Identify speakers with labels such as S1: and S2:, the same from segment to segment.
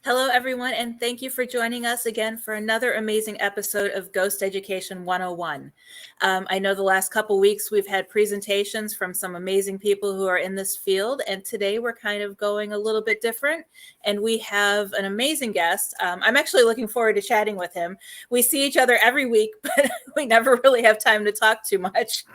S1: Hello, everyone, and thank you for joining us again for another amazing episode of Ghost Education 101. I know the last couple weeks we've had presentations from some amazing people who are in this field, and today we're kind of going a little bit different, and we have an amazing guest. I'm actually looking forward to chatting with him. We see each other every week, but we never really have time to talk too much.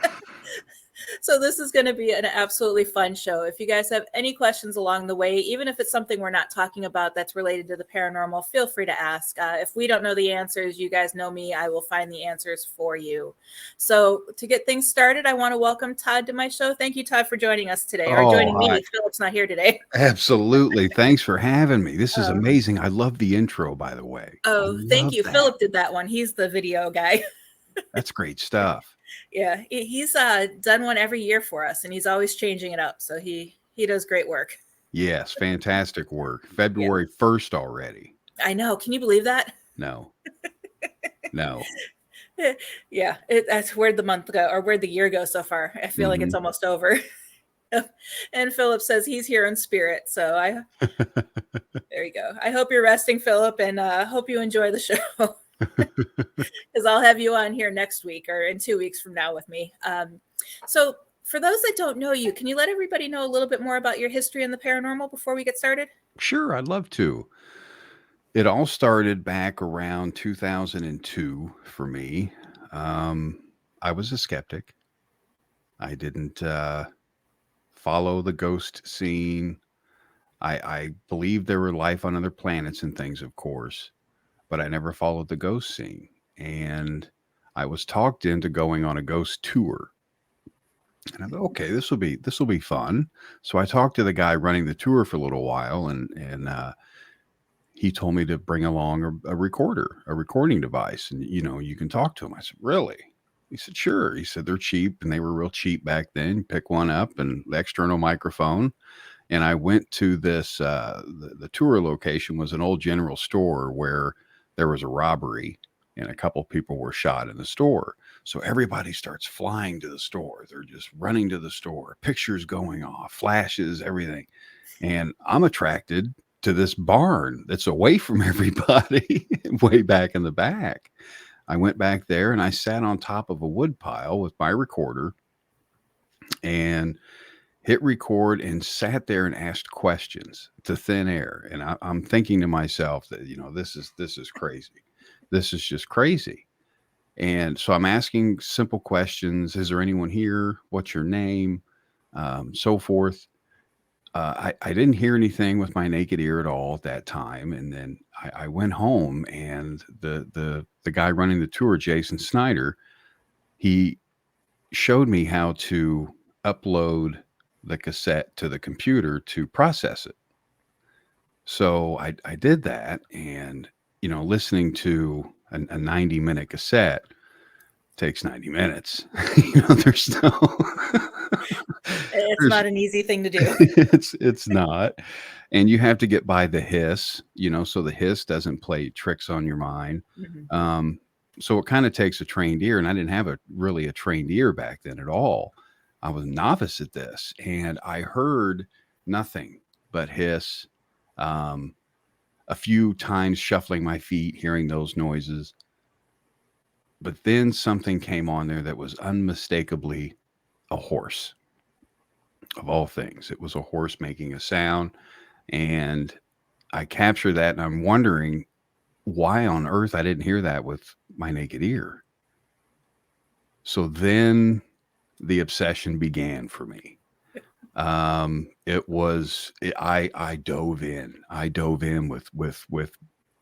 S1: So this is going to be an absolutely fun show. If you guys have any questions along the way, even if it's something we're not talking about that's related to the paranormal, feel free to ask. If we don't know the answers, you guys know me. I will find the answers for you. So to get things started, I want to welcome Todd to my show. Thank you, Todd, for joining us today, or
S2: Oh,
S1: joining
S2: hi.
S1: me. Philip's not here today.
S2: Absolutely. Thanks for having me. This is
S1: Oh,
S2: amazing. I love the intro, by the way. I
S1: oh, thank
S2: love
S1: you.
S2: that.
S1: Philip did that one. He's the video guy.
S2: That's great stuff.
S1: Yeah, he's done one every year for us, and he's always changing it up. So he does great work.
S2: Yes, fantastic work.
S1: Yeah,
S2: February 1st already.
S1: I know. Can you believe that?
S2: No, no.
S1: Yeah, that's where'd the month go, or where'd the year go so far? I feel like it's
S2: hmm
S1: almost over. And Philip says he's here in spirit. So there you go. I hope you're resting, Philip, and hope you enjoy the show. Because I'll have you on here next week or in 2 weeks from now with me. So for those that don't know you, can you let everybody know a little bit more about your history in the paranormal before we get started?
S2: Sure, I'd love to. It all started back around 2002 for me. Um, I was a skeptic. I didn't follow the ghost scene. I believed there were life on other planets and things, of course, but I never followed the ghost scene. And I was talked into going on a ghost tour. And I thought, okay, this will be fun. So I talked to the guy running the tour for a little while, and he told me to bring along a recorder, a recording device, and you can talk to him. I said, really? He said, sure. He said they're cheap, and they were real cheap back then. Pick one up and the external microphone. And I went to this. The tour location was an old general store where there was a robbery, and a couple people were shot in the store. So everybody starts flying to the store. They're just running to the store. Pictures going off, flashes, everything. And I'm attracted to this barn that's away from everybody, way back in the back. I went back there and I sat on top of a wood pile with my recorder and hit record and sat there and asked questions to thin air. And I'm thinking to myself that, this is crazy. This is just crazy. And so I'm asking simple questions. Is there anyone here? What's your name? So forth. I didn't hear anything with my naked ear at all at that time. And then I went home, and the guy running the tour, Jason Snyder, he showed me how to upload the cassette to the computer to process it. So I did that, and listening to a 90-minute cassette takes 90 minutes. There's no
S1: It's
S2: there's
S1: not an easy thing to do.
S2: it's not. And you have to get by the hiss, so the hiss doesn't play tricks on your mind.
S1: Mhm.
S2: Um, so it kind of takes a trained ear, and I didn't have really a trained ear back then at all. I was a novice at this, and I heard nothing but hiss. Um, a few times shuffling my feet, hearing those noises. But then something came on there that was unmistakably a horse, of all things. It was a horse making a sound. And I captured that, and I'm wondering why on earth I didn't hear that with my naked ear. So then the obsession began for me. I dove in. I dove in with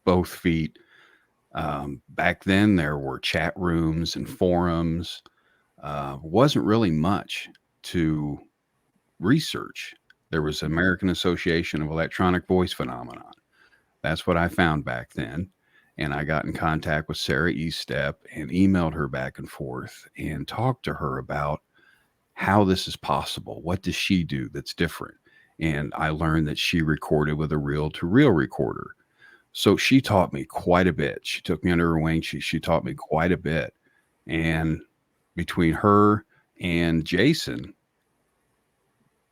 S2: both feet. Back then there were chat rooms and forums. Wasn't really much to research. There was American Association of Electronic Voice Phenomenon. That's what I found back then. And I got in contact with Sarah Estep and emailed her back and forth and talked to her about how this is possible. What does she do that's different? And I learned that she recorded with a reel to reel recorder. So she taught me quite a bit. She took me under her wing. She taught me quite a bit. And between her and Jason,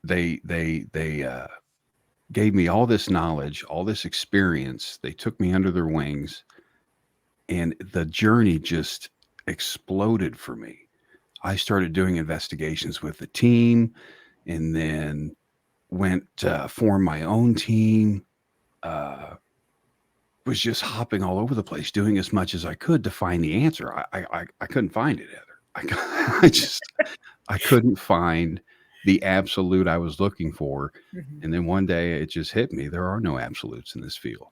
S2: they gave me all this knowledge, all this experience. They took me under their wings, and the journey just exploded for me. I started doing investigations with the team, and then went formed my own team. Was just hopping all over the place, doing as much as I could to find the answer. I couldn't find it either. I couldn't find the absolute I was looking for.
S1: Mhm.
S2: And then one day it just hit me. There are no absolutes in this field.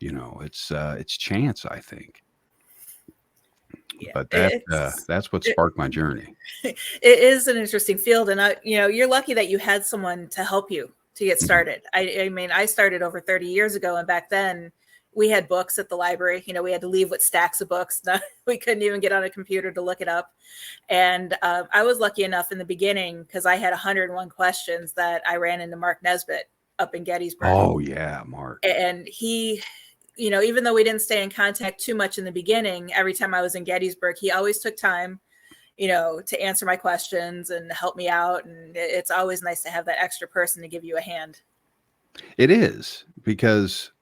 S2: It's chance, I think.
S1: Yeah,
S2: But
S1: it's
S2: that's what
S1: it,
S2: sparked my journey.
S1: it is an interesting field, and you're lucky that you had someone to help you to get
S2: Mhm.
S1: started. I mean, I started over 30 years ago, and back then we had books at the library. We had to leave with stacks of books. We couldn't even get on a computer to look it up. And I was lucky enough in the beginning because I had 101 questions that I ran into Mark Nesbitt up in Gettysburg,
S2: Oh yeah, Mark.
S1: and he, even though we didn't stay in contact too much in the beginning, every time I was in Gettysburg, he always took time, to answer my questions and help me out. And it's always nice to have that extra person to give you a hand.
S2: It is, because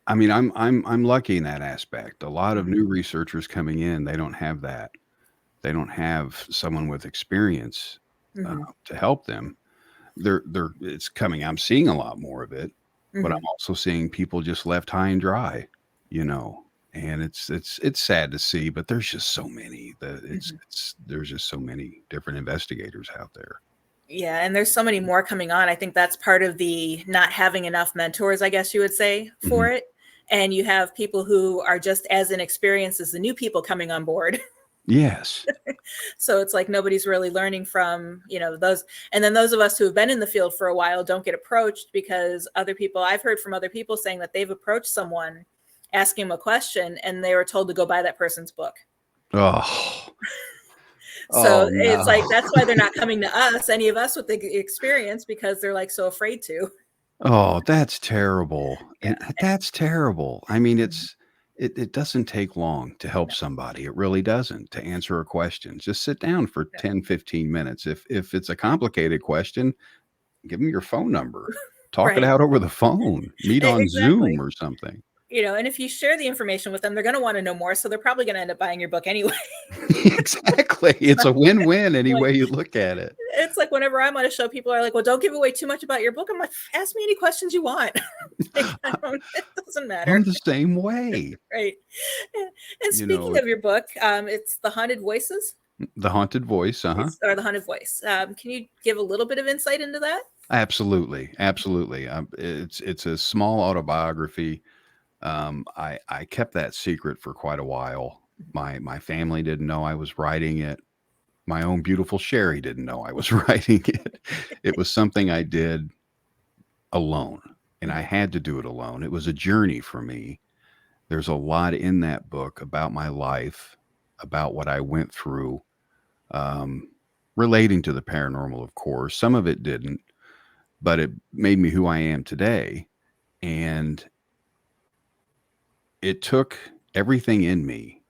S2: I mean, I'm lucky in that aspect. A lot of
S1: Mhm.
S2: new researchers coming in, they don't have that. They don't have someone with experience
S1: Mhm.
S2: to help them. It's coming. I'm seeing a lot more of it, but I'm
S1: Mhm.
S2: also seeing people just left high and dry, you know. And it's sad to see, but there's just so many that
S1: Mhm.
S2: there's just so many different investigators out there.
S1: Yeah, and there's so many more coming on. I think that's part of the not having enough mentors, I guess you would say, for
S2: Mhm.
S1: it. And you have people who are just as inexperienced as the new people coming on board.
S2: Yes.
S1: So it's like nobody's really learning from, those. And then those of us who have been in the field for a while don't get approached because I've heard from other people saying that they've approached someone asking them a question and they were told to go buy that person's book.
S2: Oh.
S1: So
S2: Oh
S1: it's
S2: no.
S1: like that's why they're not coming to us, any of us with the experience, because they're like so afraid to.
S2: Oh, that's terrible.
S1: Yeah.
S2: And that's terrible. I mean,
S1: Mhm.
S2: it doesn't take long to help
S1: No,
S2: somebody. It really doesn't, to answer a question. Just sit down for
S1: no.
S2: 10, 15 minutes. If it's a complicated question, give them your phone number. Talk it
S1: Right.
S2: out over the phone. Meet on Zoom
S1: Exactly.
S2: or something.
S1: And if you share the information with them, they're going to want to know more. So they're probably going to end up buying your book anyway.
S2: Exactly. It's a win-win any
S1: Like,
S2: way you look at it.
S1: it's like whenever I'm on a show, people are like, well, don't give away too much about your book. I'm like, ask me any questions you want. Like, it doesn't
S2: I'm
S1: matter.
S2: the same way.
S1: Right. And
S2: You
S1: speaking
S2: know,
S1: of your book, it's The Haunted Voices.
S2: the haunted voice, uh-huh.
S1: Or The Haunted Voice. Can you give a little bit of insight into that?
S2: Absolutely, absolutely. It's a small autobiography. I kept that secret for quite a while. My family didn't know I was writing it. My own beautiful Sherry didn't know I was writing it. It was something I did alone, and I
S1: Mhm.
S2: had to do it alone. It was a journey for me. There's a lot in that book about my life, about what I went through, um, relating to the paranormal, of course. Some of it didn't, but it made me who I am today. And it took everything in me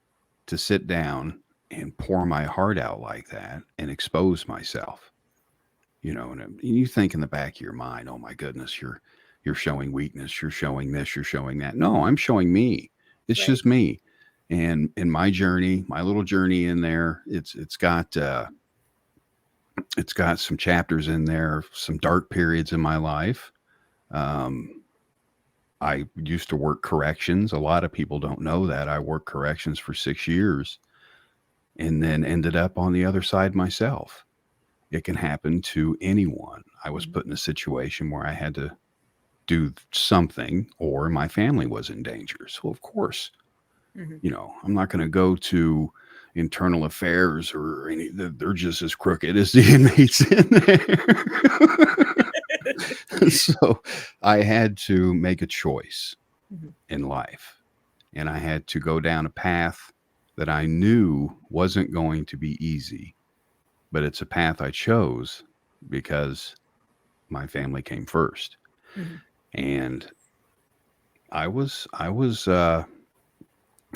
S2: to sit down and pour my heart out like that and expose myself. And you think in the back of your mind, oh my goodness, you're showing weakness, you're showing this, you're showing that. No, I'm showing me. It's
S1: Right.
S2: just me. And in my journey, my little journey in there, it's got some chapters in there, some dark periods in my life. Um, I used to work corrections. A lot of people don't know that. I worked corrections for 6 years and then ended up on the other side myself. It can happen to anyone. I was
S1: Mhm.
S2: put in a situation where I had to do something or my family was in danger. So, of course,
S1: Mhm.
S2: I'm not going to go to internal affairs or any, they're just as crooked as the inmates in there. So, I had to make a choice
S1: Mhm.
S2: in life. And I had to go down a path that I knew wasn't going to be easy, but it's a path I chose because my family came first.
S1: Mhm.
S2: And I was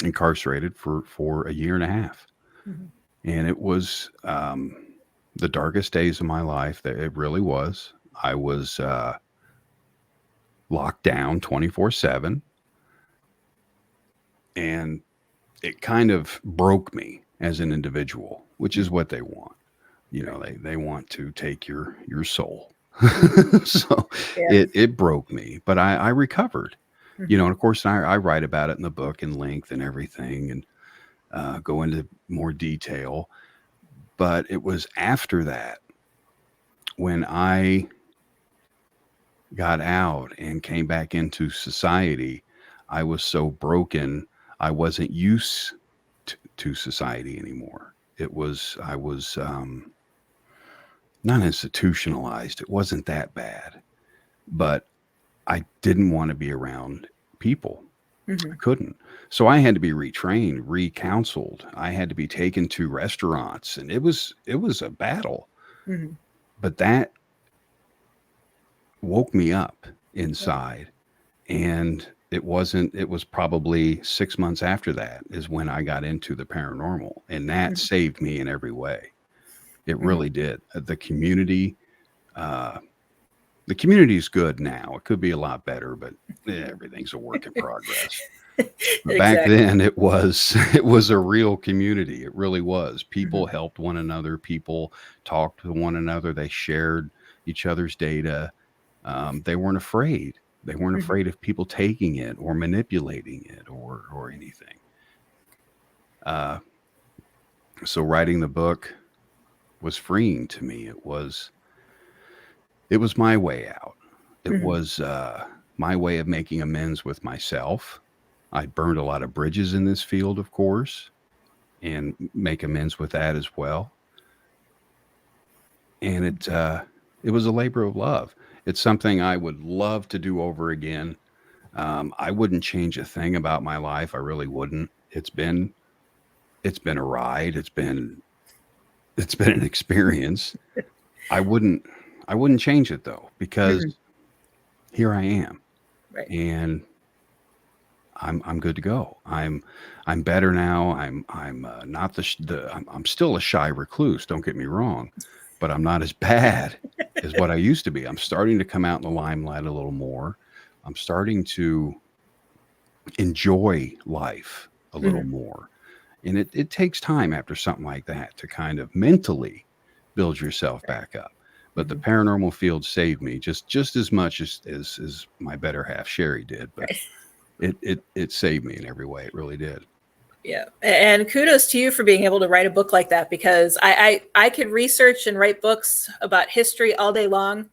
S2: incarcerated for a year and a half,
S1: Mhm.
S2: and it was the darkest days of my life. That it really was. I was locked down 24/7. And it kind of broke me as an individual, which is what they want. You know, they want to take your soul. So
S1: Yeah.
S2: it broke me, but I recovered. You know,
S1: Mhm.
S2: and of course I write about it in the book in length and everything, and go into more detail. But it was after that when I got out and came back into society, I was so broken. I wasn't used to society anymore. I was not institutionalized. It wasn't that bad, but I didn't want to be around people. I
S1: Mhm.
S2: couldn't. So I had to be retrained, recounseled. I had to be taken to restaurants, and it was a battle.
S1: Mhm.
S2: But that woke me up
S1: Right.
S2: inside. And it was probably 6 months after that is when I got into the paranormal, and that
S1: Mhm.
S2: saved me in every way. It
S1: Mhm.
S2: really did. Uh, the community is good now. It could be a lot better, but everything's a work in progress. But back
S1: Exactly.
S2: then it was it was a real community. It really was. People
S1: Mhm.
S2: helped one another. People talked to one another. They shared each other's data. They weren't afraid. They weren't
S1: Mhm.
S2: afraid of people taking it or manipulating it or anything. Uh, so writing the book was freeing to me. It was my way out. It
S1: Mhm.
S2: was my way of making amends with myself. I burned a lot of bridges in this field, of course, and make amends with that as well. And it was a labor of love. It's something I would love to do over again. I wouldn't change a thing about my life. I really wouldn't. It's been a ride. It's been an experience. I wouldn't I wouldn't change it though, because
S1: Mhm.
S2: here I am,
S1: Right.
S2: and I'm good to go. I'm better now. I'm not I'm still a shy recluse. Don't get me wrong, but I'm not as bad as what I used to be. I'm starting to come out in the limelight a little more. I'm starting to enjoy life a little
S1: Mhm.
S2: more. And it takes time after something like that to kind of mentally build yourself
S1: Right.
S2: back up. But the
S1: Mhm.
S2: paranormal field saved me just as much as my better half Sherry did. But
S1: Right.
S2: it saved me in every way. It really did.
S1: Yeah. And kudos to you for being able to write a book like that, because I could research and write books about history all day long,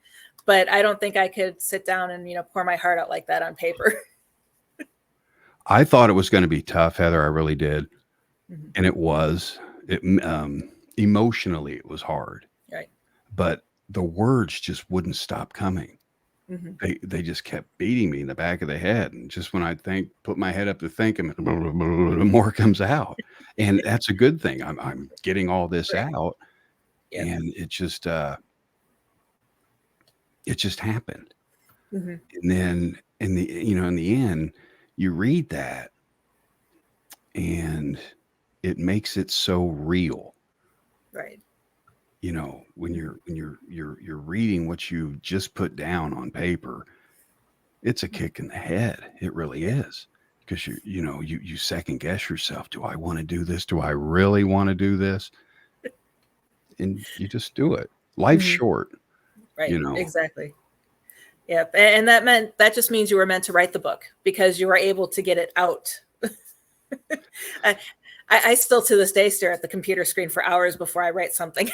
S1: but I don't think I could sit down and, pour my heart out like that on paper.
S2: I thought it was going to be tough, Heather. I really did,
S1: Mhm.
S2: and it was. It emotionally it was hard,
S1: Right.
S2: but the words just wouldn't stop coming.
S1: Mhm.
S2: They just kept beating me in the back of the head, and just when I put my head up to think, and more comes out, and that's a good thing. I'm getting all this
S1: Right.
S2: out,
S1: Yep.
S2: and it just happened.
S1: Mhm.
S2: And then in the end, you read that, and it makes it so real.
S1: Right.
S2: When
S1: Mhm.
S2: you're reading what you just put down on paper, it's a
S1: Mhm.
S2: kick in the head. It really
S1: Yeah.
S2: is. Because you second guess yourself. Do I want to do this? Do I really want to do this? And you just do it. Life's
S1: Mhm.
S2: short, you
S1: Right.
S2: know.
S1: Exactly. Yep. And that just means you were meant to write the book because you were able to get it out. I, I still to this day stare at the computer screen for hours before I write something.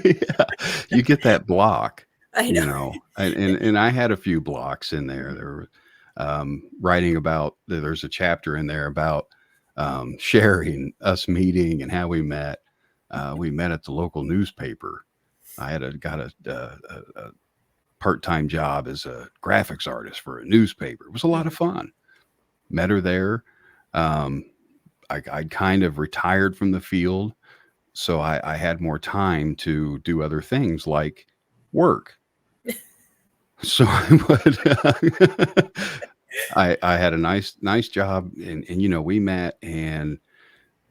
S2: Yeah, you get that block,
S1: I know.
S2: and I had a few blocks in there. There were writing about. There's a chapter in there about sharing us meeting and how we met. We met at the local newspaper. I got a part-time job as a graphics artist for a newspaper. It was a lot of
S1: Mhm.
S2: fun. Met her there. Um, I kind of retired from the field, so I had more time to do other things like work. So I would, I had a nice job, and we met, and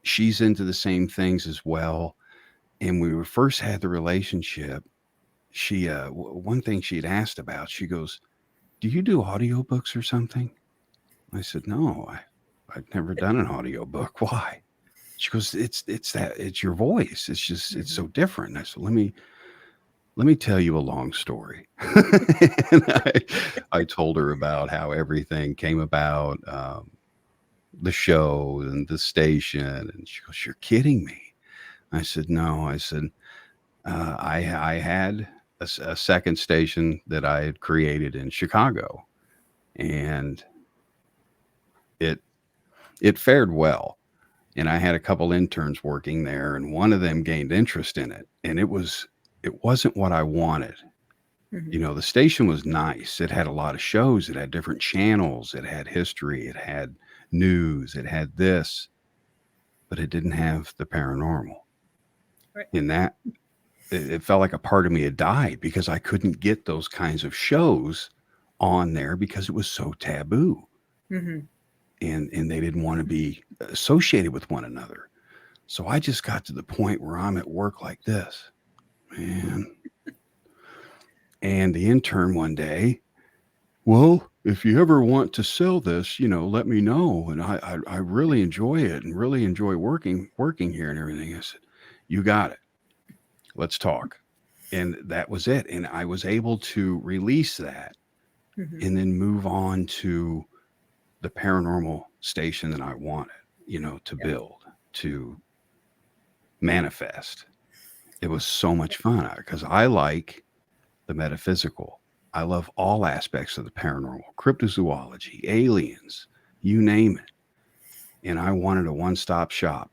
S2: she's into the same things as well. And we were first had the relationship. She one thing she had asked about, she goes, do you do audiobooks or something? I said, no, I've never done an audiobook. Why? She goes, it's your voice. It's just, it's so different. And I said, let me tell you a long story. And I told her about how everything came about, the show and the station. And she goes, you're kidding me. I said, no. I said, I had a second station that I had created in Chicago, and it fared well. And I had a couple interns working there, and one of them gained interest in it. And it wasn't what I wanted. You know, the station was nice. It had a lot of shows. It had different channels. It had history. It had news. It had this, but it didn't have the paranormal.
S1: Right.
S2: And that, it felt like a part of me had died because I couldn't get those kinds of shows on there because it was so taboo. And they didn't want to be associated with one another. So I just got to the point where I'm at work like this, man. And the intern one day, well, if you ever want to sell this, you know, let me know. And I really enjoy it and really enjoy working here and everything. I said, you got it. Let's talk. And that was it. And I was able to release that and then move on to the paranormal station that I wanted, you know, to build, to manifest. It was so much fun because I like the metaphysical. I love all aspects of the paranormal, cryptozoology, aliens, you name it. And I wanted a one-stop shop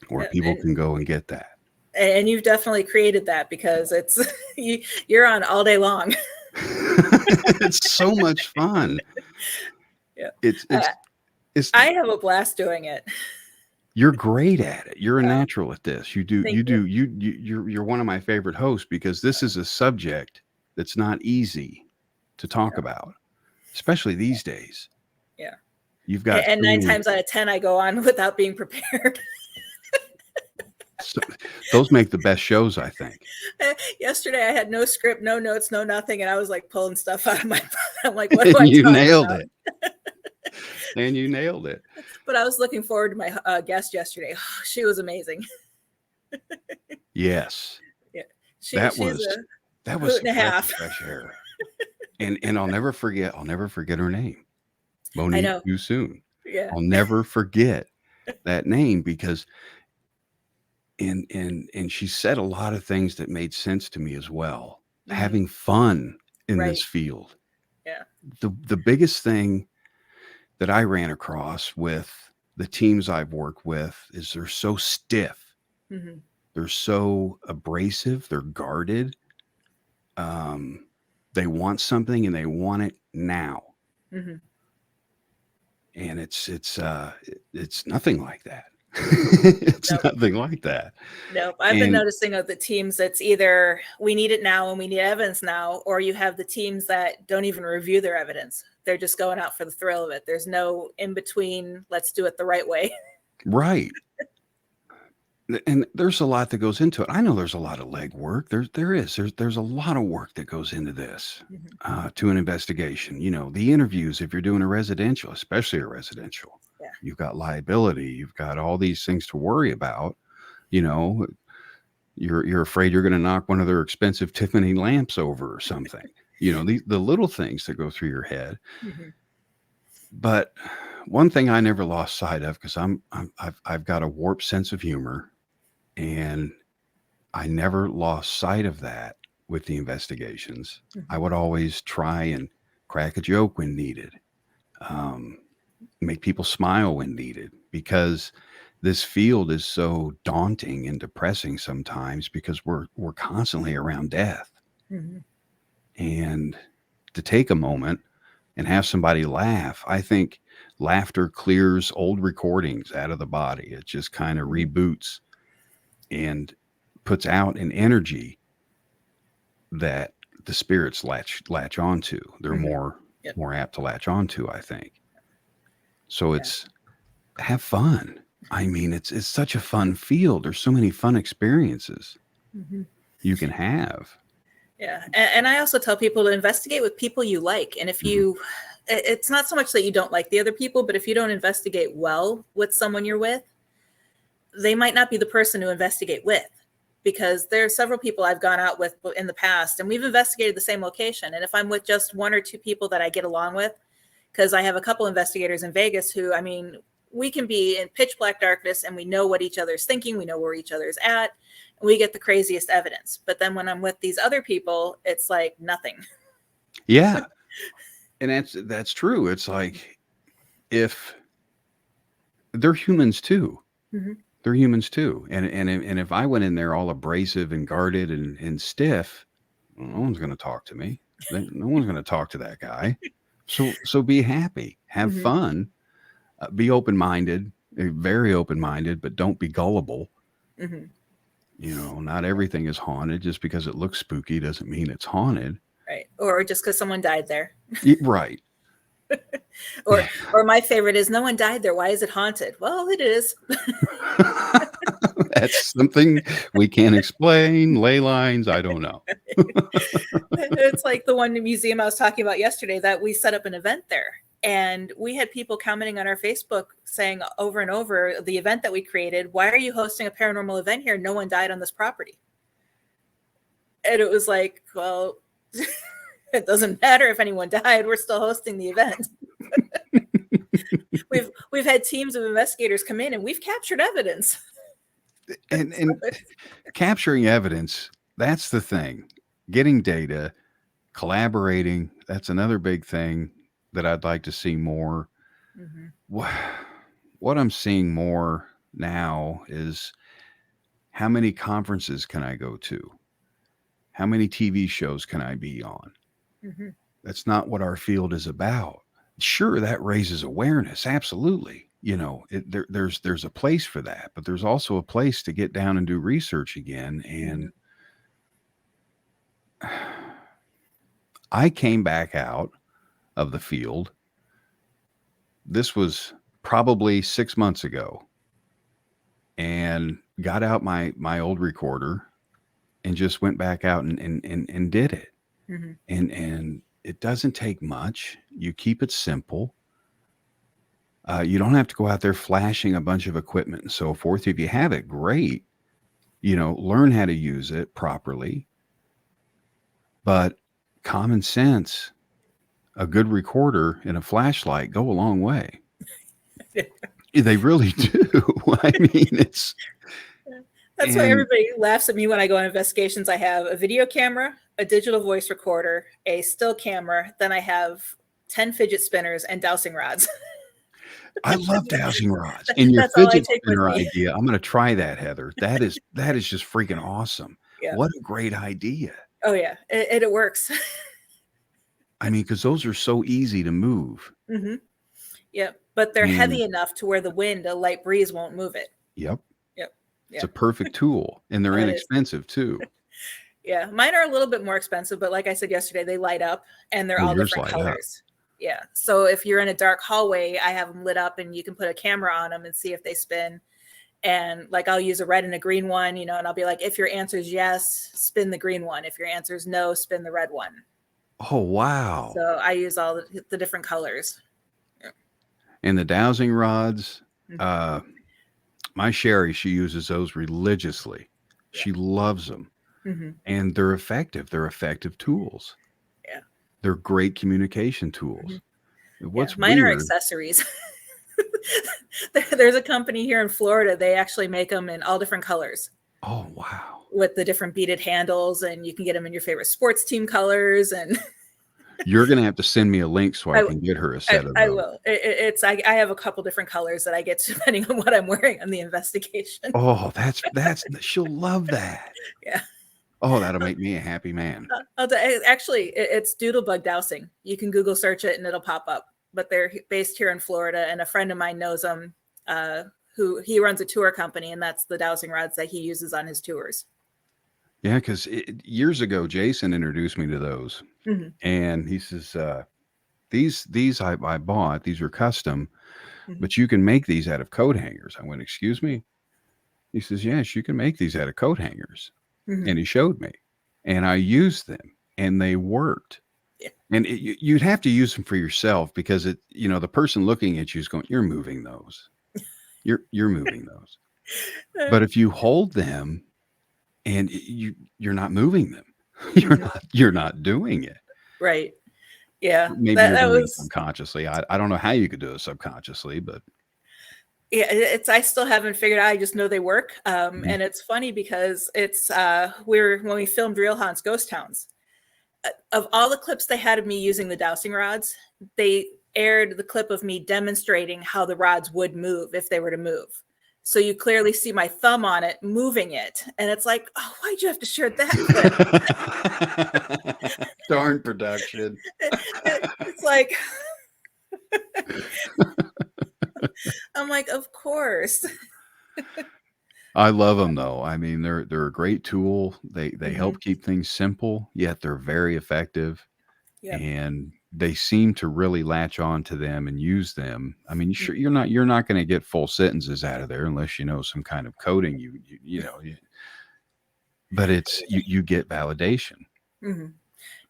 S2: where people can go and get that.
S1: And you've definitely created that because it's you're on all day long.
S2: It's so much fun.
S1: Yeah.
S2: It's
S1: I have a blast doing it.
S2: You're great at it. You're a natural at this. You're one of my favorite hosts because this is a subject that's not easy to talk about, especially these days.
S1: Yeah.
S2: You've got
S1: and 9 times out of 10 I go on without being prepared.
S2: So, those make the best shows, I think.
S1: Yesterday I had no script, no notes, no nothing, and I was like pulling stuff out of my I'm like, what do I
S2: You
S1: talk
S2: nailed
S1: about?
S2: it. And you nailed it.
S1: But I was looking forward to my guest yesterday. She was amazing.
S2: Yes.
S1: Yeah.
S2: That was
S1: hoot and a half.
S2: Fresh air. And I'll never forget her name. Monique Too Soon.
S1: Yeah.
S2: I'll never forget that name because and she said a lot of things that made sense to me as well. Having fun in this field.
S1: Yeah.
S2: The biggest thing that I ran across with the teams I've worked with is they're so stiff. They're so abrasive. They're guarded. They want something and they want it now. And it's nothing like that. It's nothing like that.
S1: Nope. I've been noticing of the teams that's either we need it now and we need evidence now, or you have the teams that don't even review their evidence. They're just going out for the thrill of it. There's no in between. Let's do it the right way.
S2: Right. And there's a lot that goes into it. I know there's a lot of legwork. There's a lot of work that goes into this, to an investigation. You know, the interviews, if you're doing a residential, especially a residential, you've got liability, you've got all these things to worry about. You know, you're afraid you're going to knock one of their expensive Tiffany lamps over or something. You know, the little things that go through your head. But one thing I never lost sight of, because I've got a warped sense of humor, and I never lost sight of that with the investigations. I would always try and crack a joke when needed, make people smile when needed, because this field is so daunting and depressing sometimes because we're constantly around death. And to take a moment and have somebody laugh, I think laughter clears old recordings out of the body. It just kind of reboots and puts out an energy that the spirits latch onto. They're more apt to latch onto, I think. So it's have fun. I mean, it's such a fun field. There's so many fun experiences you can have.
S1: Yeah. And I also tell people to investigate with people you like. And if you, it's not so much that you don't like the other people, but if you don't investigate well with someone you're with, they might not be the person to investigate with. Because there are several people I've gone out with in the past, and we've investigated the same location. And if I'm with just one or two people that I get along with, because I have a couple investigators in Vegas who, I mean, we can be in pitch black darkness and we know what each other's thinking. We know where each other's at. And we get the craziest evidence. But then when I'm with these other people, it's like nothing.
S2: Yeah. And that's true. It's like, if they're humans too.
S1: Mm-hmm.
S2: They're humans too. And if I went in there all abrasive and guarded and stiff, no one's going to talk to me. No one's going to talk to that guy. So be happy, have fun, be open-minded, very open-minded, but don't be gullible.
S1: Mm-hmm.
S2: You know, not everything is haunted. Just because it looks spooky doesn't mean it's haunted.
S1: Right. Or just because someone died there.
S2: Right.
S1: Or my favorite is, no one died there. Why is it haunted? Well, it is.
S2: That's something we can't explain. Ley lines, I don't know.
S1: It's like the one museum I was talking about yesterday that we set up an event there. And we had people commenting on our Facebook saying over and over, the event that we created, why are you hosting a paranormal event here? No one died on this property. And it was like, well, it doesn't matter if anyone died. We're still hosting the event. We've had teams of investigators come in and we've captured evidence.
S2: And capturing evidence, that's the thing. Getting data, collaborating, that's another big thing that I'd like to see more. Mm-hmm. What I'm seeing more now is, how many conferences can I go to? How many TV shows can I be on? Mm-hmm. That's not what our field is about. Sure, that raises awareness. Absolutely. You know, there's a place for that, but there's also a place to get down and do research again. And I came back out of the field. This was probably 6 months ago, and got out my old recorder and just went back out and did it. Mm-hmm. And it doesn't take much. You keep it simple. You don't have to go out there flashing a bunch of equipment and so forth. If you have it, great. You know, learn how to use it properly. But common sense, a good recorder and a flashlight go a long way. They really do. I mean, that's
S1: why everybody laughs at me when I go on investigations. I have a video camera, a digital voice recorder, a still camera. Then I have 10 fidget spinners and dowsing rods.
S2: I love dowsing rods. And your fidget spinner idea, I'm going to try that, Heather. That is just freaking awesome. Yeah. What a great idea.
S1: Oh, yeah. It works.
S2: I mean, because those are so easy to move.
S1: Mm-hmm. Yep. But they're heavy enough to where the wind, a light breeze won't move it.
S2: Yep. It's a perfect tool. And they're inexpensive too.
S1: Yeah. Mine are a little bit more expensive, but like I said yesterday, they light up and they're all different colors. Yeah. So if you're in a dark hallway, I have them lit up and you can put a camera on them and see if they spin. And like, I'll use a red and a green one, you know, and I'll be like, if your answer is yes, spin the green one. If your answer is no, spin the red one.
S2: Oh, wow.
S1: So I use all the different colors.
S2: Yeah. And the dowsing rods, my Sherry, she uses those religiously. Yeah. She loves them. Mm-hmm. And they're effective. They're effective tools. Yeah. They're great communication tools. Mm-hmm. What's
S1: mine are accessories. There's a company here in Florida. They actually make them in all different colors.
S2: Oh, wow.
S1: With the different beaded handles, and you can get them in your favorite sports team colors. And
S2: you're going to have to send me a link so I can get her a set of those.
S1: I will. I have a couple different colors that I get depending on what I'm wearing on the investigation.
S2: Oh, that's she'll love that.
S1: Yeah.
S2: Oh, that'll make me a happy man.
S1: Actually, it's doodlebug dowsing. You can Google search it and it'll pop up. But they're based here in Florida, and a friend of mine knows them. Who he runs a tour company, and that's the dowsing rods that he uses on his tours.
S2: Yeah, because years ago, Jason introduced me to those, and he says, "These I bought. These are custom, but you can make these out of coat hangers." I went, "Excuse me?" He says, "Yes, you can make these out of coat hangers," and he showed me. and I used them, and they worked.
S1: Yeah.
S2: And you'd have to use them for yourself because the person looking at you is going, "You're moving those. You're moving those." But if you hold them and you're not moving them, you're not doing it.
S1: Right. Yeah.
S2: Maybe
S1: That
S2: you're
S1: that
S2: doing it
S1: was
S2: subconsciously. I don't know how you could do it subconsciously, but
S1: yeah, I still haven't figured out. I just know they work.
S2: Mhm.
S1: And it's funny because it's when we filmed Real Haunts Ghost Towns, of all the clips they had of me using the dowsing rods, they aired the clip of me demonstrating how the rods would move if they were to move. So you clearly see my thumb on it, moving it. And it's like, oh, why'd you have to share that clip?
S2: Darn production.
S1: It's like, I'm like, of course.
S2: I love them though. I mean, they're a great tool. They
S1: Mhm.
S2: help keep things simple, yet they're very effective.
S1: Yep.
S2: And they seem to really latch on to them and use them. I mean, sure, you're not going to get full sentences out of there unless you know some kind of coding. But it's you get validation.
S1: Mm-hmm.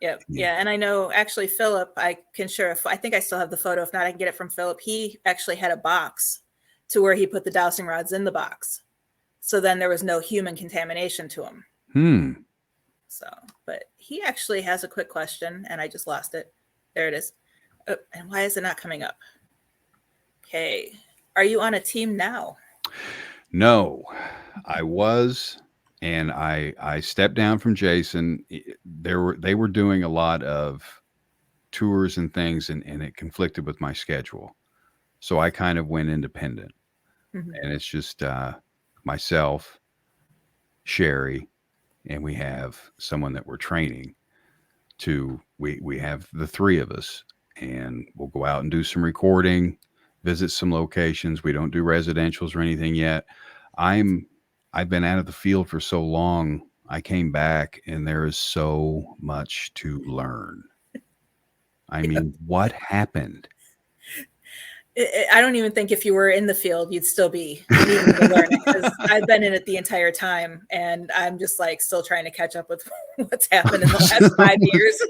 S1: Yep.
S2: Yeah.
S1: Yeah. And I know actually Philip, I can share, I think I still have the photo. If not, I can get it from Philip. He actually had a box to where he put the dowsing rods in the box. So then there was no human contamination to them. So, but he actually has a quick question and I just lost it. There it is. Oh, and why is it not coming up? Okay. Are you on a team now?
S2: No, I was, and I stepped down from Jason. They were doing a lot of tours and things, and it conflicted with my schedule. So I kind of went independent,
S1: Mm-hmm.
S2: and it's just myself, Sherry, and we have someone that we're training to. We have the three of us, and we'll go out and do some recording, visit some locations. We don't do residentials or anything yet. I've been out of the field for so long. I came back, and there is so much to learn. I mean, what happened?
S1: I don't even think if you were in the field, you'd still be needing to learn it because I've been in it the entire time and I'm just like still trying to catch up with what's happened in the last 5 years.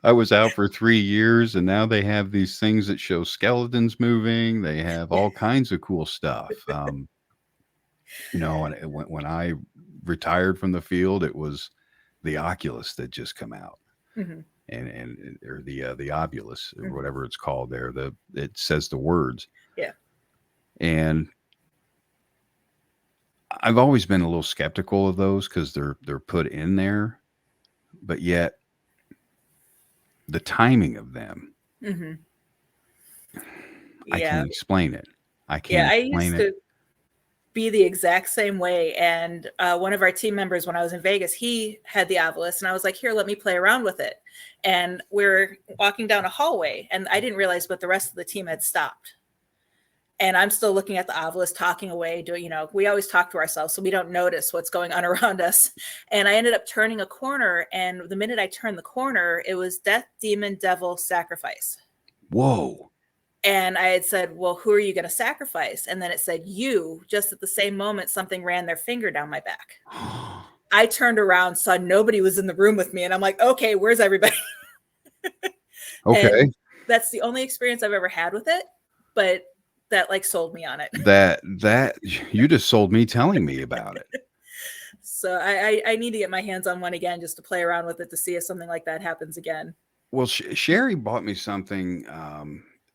S2: I was out for 3 years, and now they have these things that show skeletons moving. They have all kinds of cool stuff. And when I retired from the field, it was the Oculus that just come out.
S1: Mm-hmm.
S2: And or the Obulus or
S1: Mm-hmm.
S2: whatever it's called there. It says the words.
S1: Yeah.
S2: And I've always been a little skeptical of those because they're put in there, but yet the timing of them,
S1: Mm-hmm.
S2: I
S1: Yeah.
S2: can't explain it. I
S1: Yeah.
S2: can't
S1: I
S2: explain
S1: used
S2: it.
S1: to be the exact same way. And one of our team members, when I was in Vegas, he had the Ovilus and I was like, here, let me play around with it. And we're walking down a hallway and I didn't realize, but the rest of the team had stopped. And I'm still looking at the Ovilus, talking away, we always talk to ourselves, so we don't notice what's going on around us. And I ended up turning a corner. And the minute I turned the corner, it was death, demon, devil, sacrifice.
S2: Whoa.
S1: And I had said, well, who are you going to sacrifice? And then it said, you. Just at the same moment, something ran their finger down my back. I turned around, saw nobody was in the room with me. And I'm like, okay, where's everybody?
S2: Okay.
S1: And that's the only experience I've ever had with it. But that like sold me on it.
S2: That you just sold me telling me about it.
S1: So I need to get my hands on one again just to play around with it to see if something like that happens again.
S2: Well, Sherry bought me something,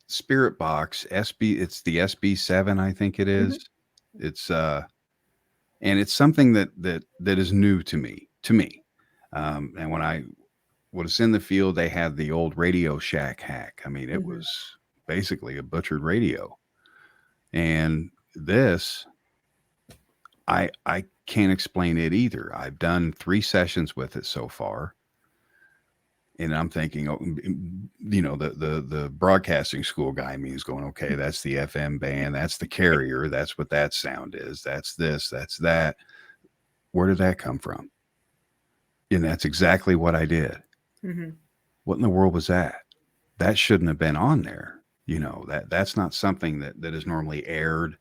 S2: Spirit Box SB. It's the SB7, I think it is. Mm-hmm. It's and it's something that is new to me. And when I was in the field, they had the old Radio Shack hack. I mean, it mm-hmm. was basically a butchered radio. And this, I can't explain it either. I've done 3 sessions with it so far. And I'm thinking, the broadcasting school guy in me is going, okay, that's the FM band. That's the carrier. That's what that sound is. That's this, that's that. Where did that come from? And that's exactly what I did. Mm-hmm. What in the world was that? That shouldn't have been on there. That's not something that is normally aired.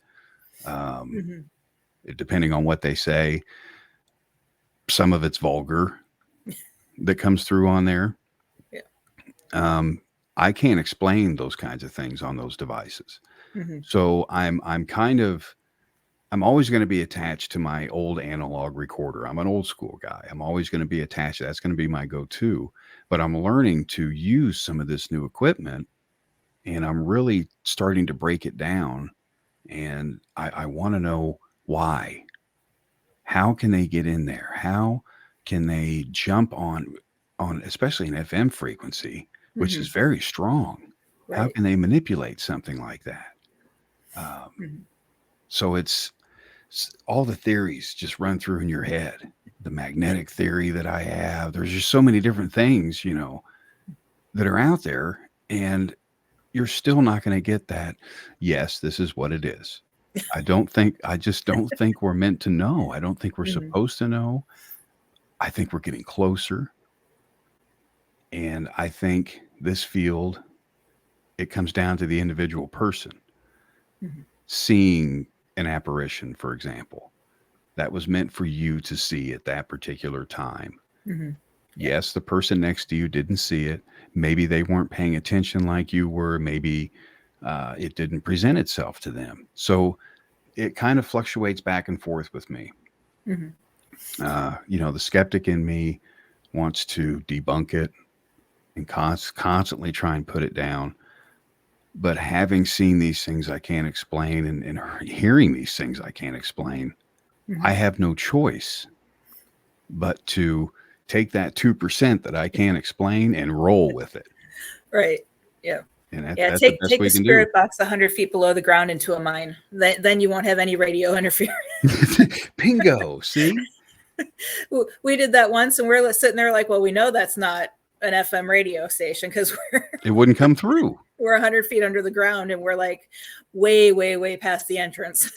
S2: Mm-hmm. Depending on what they say, some of it's vulgar. that comes through on there.
S1: Yeah.
S2: I can't explain those kinds of things on those devices.
S1: Mm-hmm.
S2: So I'm always going to be attached to my old analog recorder. I'm an old school guy. I'm always going to be attached. That's going to be my go-to. But I'm learning to use some of this new equipment, and I'm really starting to break it down. And I want to know why. How can they get in there? How can they jump on especially an FM frequency, which is very strong? How
S1: Right.
S2: can they manipulate something like that? So it's all the theories just run through in your head. The magnetic theory that I have, there's just so many different things, that are out there, and you're still not going to get that. Yes, this is what it is. I just don't think we're meant to know. I don't think we're supposed to know. I think we're getting closer. And I think this field, it comes down to the individual person. Seeing an apparition, for example, that was meant for you to see at that particular time. Yes, the person next to you didn't see it. Maybe they weren't paying attention like you were. Maybe it didn't present itself to them. So it kind of fluctuates back and forth with me. The skeptic in me wants to debunk it and constantly try and put it down. But having seen these things I can't explain and hearing these things I can't explain, I have no choice but to take that 2% that I can't explain and roll with it.
S1: Right. Yeah.
S2: And that's
S1: take
S2: the best we
S1: the
S2: can
S1: spirit
S2: do.
S1: box 100 feet below the ground into a mine. Then you won't have any radio interference.
S2: Bingo. See?
S1: We did that once, and we're sitting there like, well, we know that's not an FM radio station because
S2: it wouldn't come through.
S1: We're 100 feet under the ground, and we're like way, way, way past the entrance.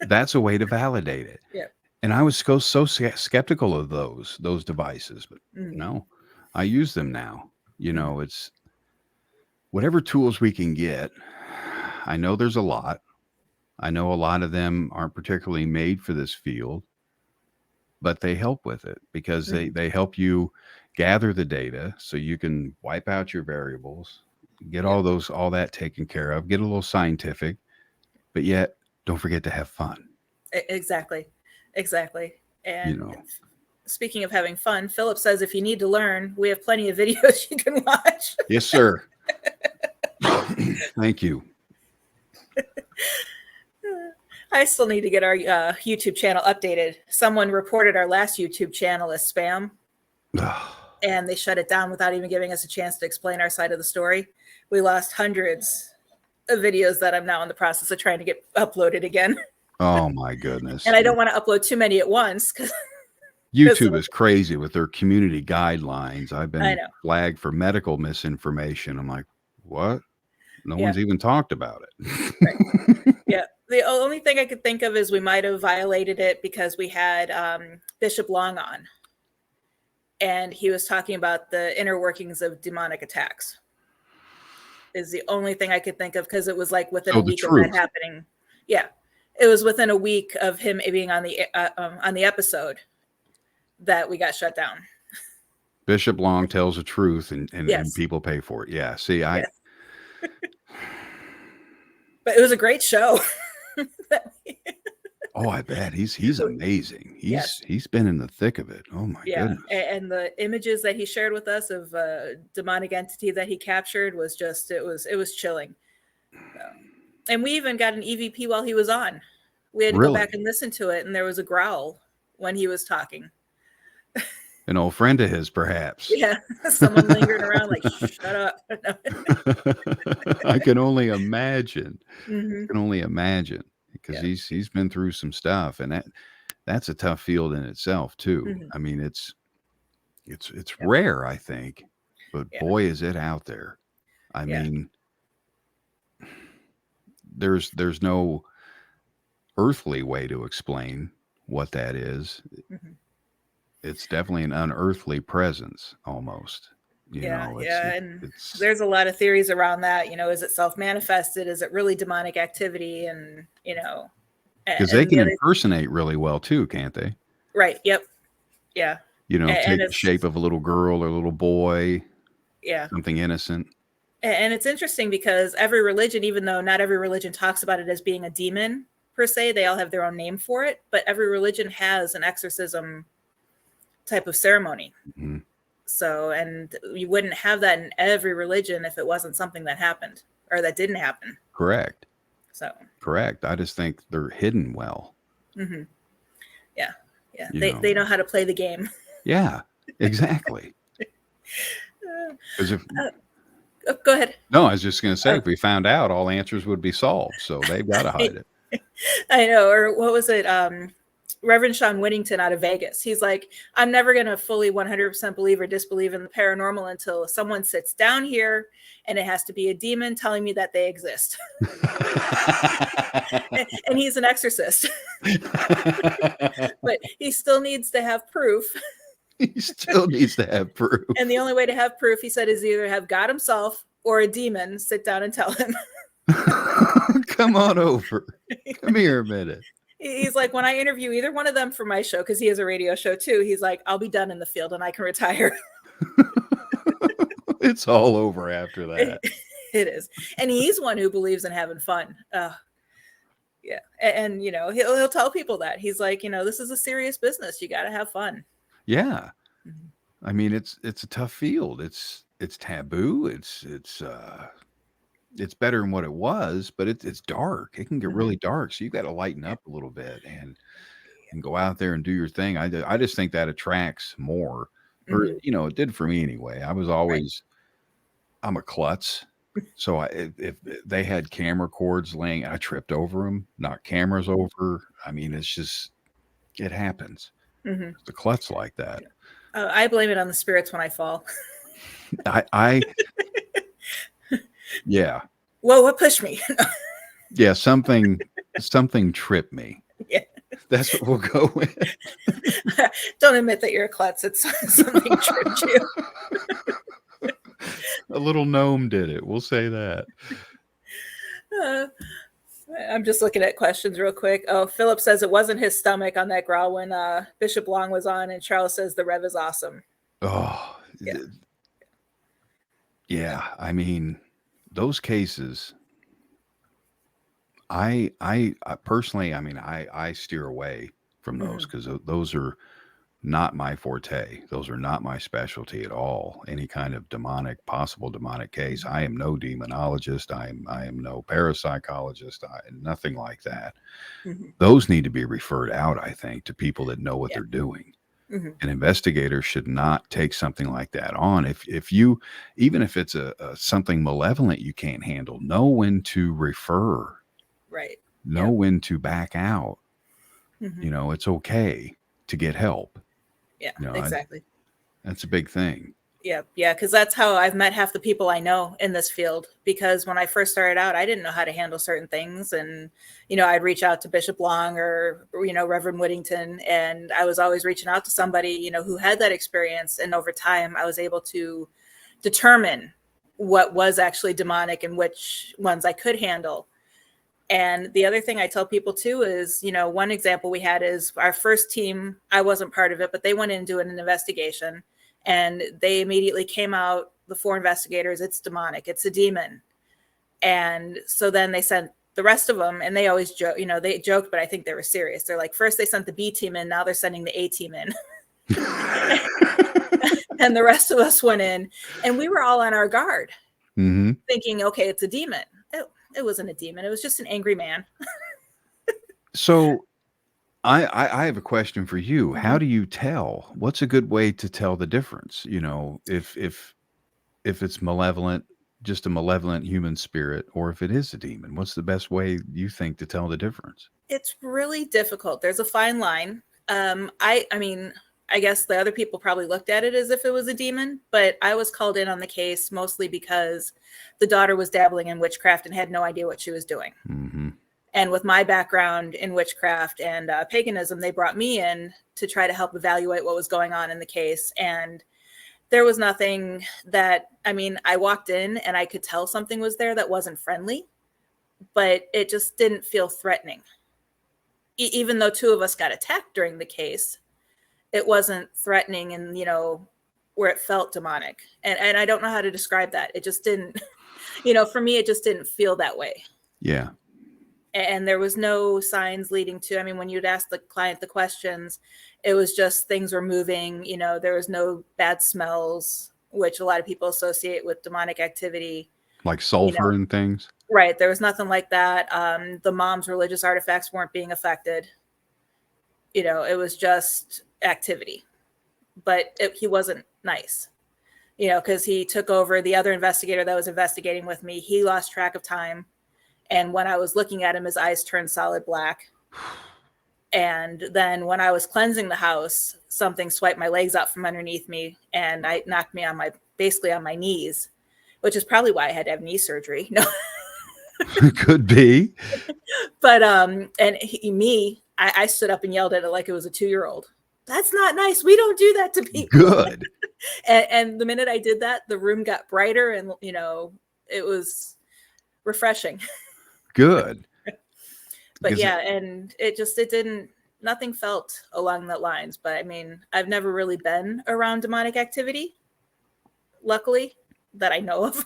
S2: That's a way to validate it.
S1: Yeah.
S2: And I was so skeptical of those devices, but no, I use them now. It's whatever tools we can get. I know there's a lot. I know a lot of them aren't particularly made for this field, but they help with it because they help you gather the data so you can wipe out your variables, get all that taken care of, get a little scientific, but yet don't forget to have fun.
S1: Exactly. And speaking of having fun, Philip says if you need to learn, we have plenty of videos you can watch.
S2: Yes, sir. Thank you.
S1: I still need to get our YouTube channel updated. Someone reported our last YouTube channel as spam, and they shut it down without even giving us a chance to explain our side of the story. We lost hundreds of videos that I'm now in the process of trying to get uploaded again.
S2: Oh, my goodness.
S1: And I don't want to upload too many at once because
S2: YouTube is crazy with their community guidelines. I've been flagged for medical misinformation. I'm like, what? No one's even talked about it.
S1: Right. Yeah. The only thing I could think of is we might have violated it because we had Bishop Long on. And he was talking about the inner workings of demonic attacks. Is the only thing I could think of because it was like within a week of that happening. Yeah. It was within a week of him being on the episode that we got shut down.
S2: Bishop Long tells the truth and people pay for it. Yeah. See,
S1: But it was a great show.
S2: Oh, I bet he's amazing. He's been in the thick of it. Oh my goodness.
S1: And the images that he shared with us of a demonic entity that he captured was just it was chilling. And we even got an EVP while he was on. We had to go back and listen to it, and there was a growl when he was talking.
S2: An old friend of his, perhaps.
S1: Yeah, someone lingering around like, shut up.
S2: I can only imagine. I can only imagine because he's been through some stuff, and that's a tough field in itself too. I mean, it's rare, I think, but boy, is it out there. I mean, there's no earthly way to explain what that is. It's definitely an unearthly presence almost. You know,
S1: and there's a lot of theories around that. Is it self-manifested? Is it really demonic activity? And
S2: because they can impersonate really well too, can't they?
S1: Right. Yep. Yeah. And
S2: take the
S1: it's,
S2: shape of a little girl or a little boy,
S1: yeah.
S2: something innocent.
S1: And it's interesting because every religion, even though not every religion talks about it as being a demon per se, they all have their own name for it. But every religion has an exorcism type of ceremony.
S2: Mm-hmm.
S1: So, and you wouldn't have that in every religion if it wasn't something that happened or that didn't happen.
S2: Correct.
S1: So,
S2: Correct. I just think they're hidden well.
S1: mm-hmm. Yeah. Yeah.
S2: You
S1: They know how to play the game.
S2: Yeah, exactly. Because if
S1: Go ahead.
S2: no, I was just going to say, if we found out, all answers would be solved. So they've got to hide it.
S1: I know. Or what was it? Reverend Sean Whittington out of Vegas. He's like, I'm never going to fully 100% believe or disbelieve in the paranormal until someone sits down here and it has to be a demon telling me that they exist. And he's an exorcist. But he still needs to have proof.
S2: He still needs to have proof.
S1: And the only way to have proof, he said, is either have God himself or a demon sit down and tell him.
S2: Come on over. Come here a minute.
S1: He's like, when I interview either one of them for my show, because he has a radio show too, he's like, I'll be done in the field and I can retire.
S2: It's all over after that.
S1: It is. And he's one who believes in having fun. Yeah. And he'll tell people that. He's like, this is a serious business. You got to have fun.
S2: Yeah.
S1: Mm-hmm.
S2: I mean, it's a tough field. It's taboo. It's better than what it was, but it's dark. It can get really dark. So you got to lighten up a little bit and go out there and do your thing. I just think that attracts more, or, it did for me anyway. I was always, I'm a klutz. So if they had camera cords laying, I tripped over them, knocked cameras over. I mean, it's just, it happens.
S1: Mm-hmm.
S2: The klutz like that.
S1: I blame it on the spirits when I fall.
S2: Yeah.
S1: Whoa, what pushed me?
S2: Yeah, something tripped me.
S1: Yeah.
S2: That's what we'll go with.
S1: Don't admit that you're a klutz. It's something tripped you.
S2: A little gnome did it. We'll say that.
S1: I'm just looking at questions real quick. Oh, Philip says it wasn't his stomach on that growl when Bishop Long was on, and Charles says the rev is awesome.
S2: Oh, yeah. I mean, those cases, I personally, I mean, I steer away from those because those are not my forte. Those are not my specialty at all. Any kind of possible demonic case. I am no demonologist. I am no parapsychologist. Nothing like that. Mm-hmm. Those need to be referred out, I think, to people that know what they're doing. Mm-hmm. An investigator should not take something like that on. If you, even if it's a something malevolent you can't handle, know when to refer.
S1: Right.
S2: Know when to back out. Mm-hmm. It's okay to get help.
S1: Yeah, exactly.
S2: That's a big thing.
S1: Yeah, because that's how I've met half the people I know in this field. Because when I first started out, I didn't know how to handle certain things. And, I'd reach out to Bishop Long or, Reverend Whittington. And I was always reaching out to somebody, who had that experience. And over time, I was able to determine what was actually demonic and which ones I could handle. And the other thing I tell people too is, one example we had is our first team. I wasn't part of it, but they went in doing an investigation and they immediately came out, the 4 investigators, it's demonic, it's a demon. And so then they sent the rest of them, and they always joke, they joked, but I think they were serious. They're like, first they sent the B team in, now they're sending the A team in. And the rest of us went in and we were all on our guard, thinking, okay, it's a demon. It wasn't a demon. It was just an angry man.
S2: So I have a question for you. How do you tell? What's a good way to tell the difference? If it's malevolent, just a malevolent human spirit, or if it is a demon, what's the best way you think to tell the difference?
S1: It's really difficult. There's a fine line. I mean, I guess the other people probably looked at it as if it was a demon, but I was called in on the case mostly because the daughter was dabbling in witchcraft and had no idea what she was doing. Mm-hmm. And with my background in witchcraft and paganism, they brought me in to try to help evaluate what was going on in the case. And there was nothing that, I walked in and I could tell something was there that wasn't friendly, but it just didn't feel threatening. Even though 2 of us got attacked during the case, it wasn't threatening and, where it felt demonic. And I don't know how to describe that. It just didn't, for me, it just didn't feel that way.
S2: Yeah.
S1: And there was no signs leading to, when you'd ask the client the questions, it was just things were moving, there was no bad smells, which a lot of people associate with demonic activity.
S2: Like sulfur and things?
S1: Right. There was nothing like that. The mom's religious artifacts weren't being affected. It was just activity. But he wasn't nice, because he took over the other investigator that was investigating with me. He lost track of time. And when I was looking at him, his eyes turned solid black. And then when I was cleansing the house, something swiped my legs out from underneath me, and I knocked me basically on my knees, which is probably why I had to have knee surgery. No.
S2: Could be.
S1: But I stood up and yelled at it like it was a 2-year-old. That's not nice. We don't do that to people.
S2: Good.
S1: and the minute I did that, the room got brighter, and it was refreshing.
S2: Good.
S1: But yeah, and it didn't, nothing felt along that lines. But I've never really been around demonic activity, luckily, that I know of.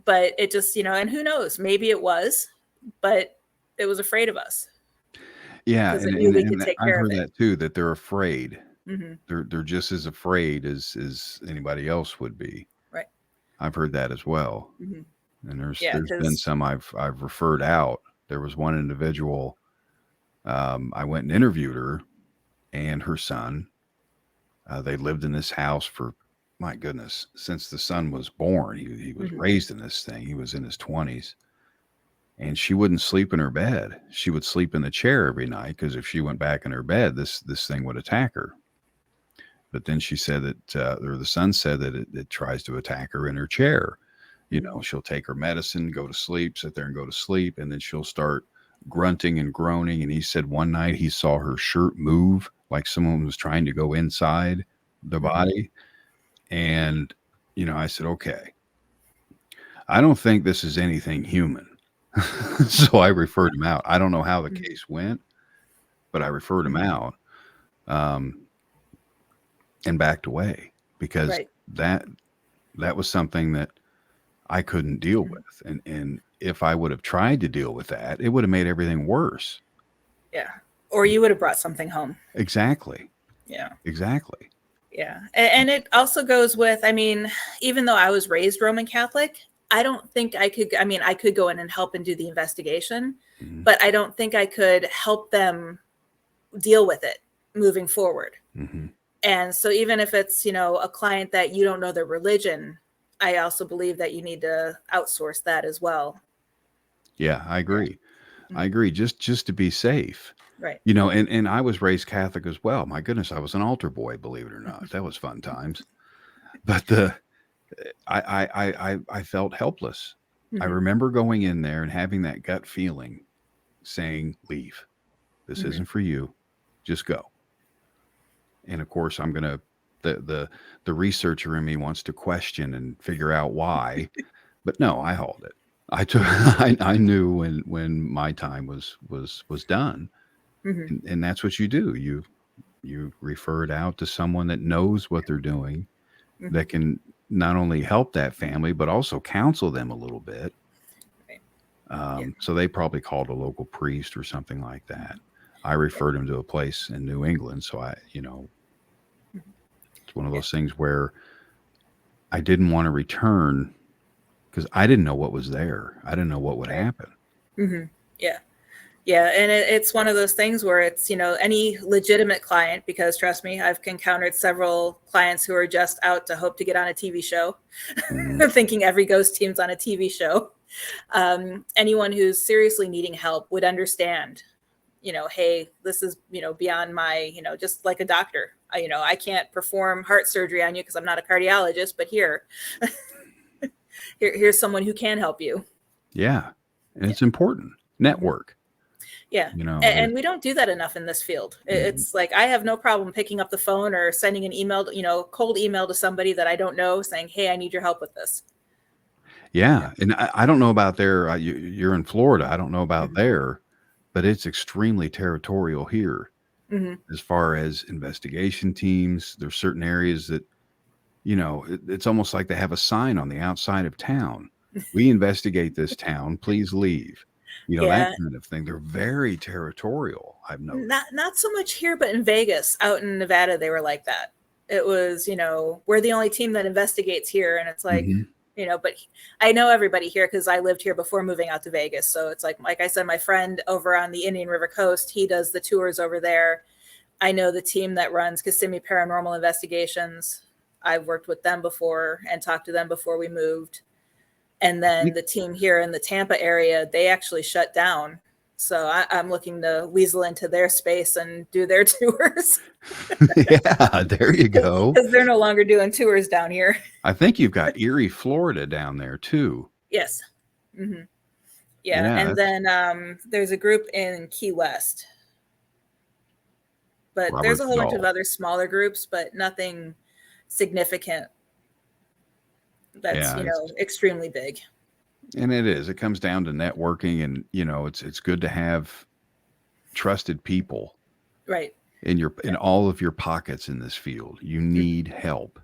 S1: But it just, and who knows, maybe it was, but it was afraid of us.
S2: Yeah,
S1: and we could take
S2: I've
S1: care of
S2: heard
S1: it.
S2: that too, that they're afraid.
S1: Mm-hmm.
S2: They're just as afraid as anybody else would be.
S1: Right.
S2: I've heard that as well.
S1: Mm-hmm.
S2: And there's been some I've referred out. There was one individual, I went and interviewed her and her son. They lived in this house for, my goodness, since the son was born. He was raised in this thing. He was in his 20s. And she wouldn't sleep in her bed. She would sleep in the chair every night, because if she went back in her bed, this thing would attack her. But then she said that, or the son said that it tries to attack her in her chair. She'll take her medicine, go to sleep, sit there and go to sleep, and then she'll start grunting and groaning. And he said one night he saw her shirt move like someone was trying to go inside the body. And, I said, okay, I don't think this is anything human. So I referred him out. I don't know how the case went, but I referred him out, and backed away, because that was something that I couldn't deal with. And if I would have tried to deal with that, it would have made everything worse.
S1: Yeah. Or you would have brought something home.
S2: Exactly.
S1: Yeah.
S2: Exactly.
S1: Yeah. And it also goes with, even though I was raised Roman Catholic, I don't think I could, I could go in and help and do the investigation, but I don't think I could help them deal with it moving forward.
S2: Mm-hmm.
S1: And so even if it's, a client that you don't know their religion, I also believe that you need to outsource that as well.
S2: Yeah, I agree. I agree. Just to be safe.
S1: Right.
S2: And I was raised Catholic as well. My goodness, I was an altar boy, believe it or not. That was fun times. But I felt helpless. I remember going in there and having that gut feeling saying, leave. This isn't for you. Just go. And of course, I'm going to, the researcher in me wants to question and figure out why, but no, I hauled it. I knew when my time was done. And that's what you do. You refer it out to someone that knows what they're doing, that can not only help that family, but also counsel them a little bit. So they probably called a local priest or something like that. I referred him to a place in New England. So it's one of those things where I didn't want to return, because I didn't know what was there. I didn't know what would happen.
S1: Yeah. Yeah. And it's one of those things where it's, any legitimate client, because trust me, I've encountered several clients who are just out to hope to get on a TV show, thinking every ghost team's on a TV show. Anyone who's seriously needing help would understand, hey, this is, beyond my, just like a doctor. I can't perform heart surgery on you because I'm not a cardiologist, but here's someone who can help you.
S2: Yeah. And it's important. Network.
S1: Yeah. And we don't do that enough in this field. It's like, I have no problem picking up the phone or sending an email, cold email to somebody that I don't know saying, hey, I need your help with this.
S2: Yeah. And I don't know about there. You're in Florida. I don't know about there, but it's extremely territorial here.
S1: Hmm.
S2: as far as investigation teams. There's certain areas that, it's almost like they have a sign on the outside of town. We investigate this town, please leave. That
S1: Yeah.
S2: kind of thing. They're very territorial, I've noticed.
S1: Not so much here, but in Vegas, out in Nevada, they were like that. It was, we're the only team that investigates here, and it's like,
S2: Hmm.
S1: but I know everybody here because I lived here before moving out to Vegas. So it's like I said, my friend over on the Indian River Coast, he does the tours over there. I know the team that runs Kissimmee Paranormal Investigations. I've worked with them before and talked to them before we moved. And then the team here in the Tampa area, they actually shut down. So I'm looking to weasel into their space and do their tours.
S2: Yeah, there you go.
S1: Because they're no longer doing tours down here.
S2: I think you've got Erie, Florida down there too.
S1: Yes. Mm-hmm. Yeah.
S2: Yeah,
S1: And then there's a group in Key West. But there's
S2: Robert
S1: a whole bunch of
S2: Dahl.
S1: other smaller groups, but nothing significant that's,
S2: Yeah,
S1: extremely big.
S2: and it is. It comes down to networking, and it's good to have trusted people
S1: Right.
S2: in all of your pockets in this field. You
S1: Mm-hmm.
S2: need help.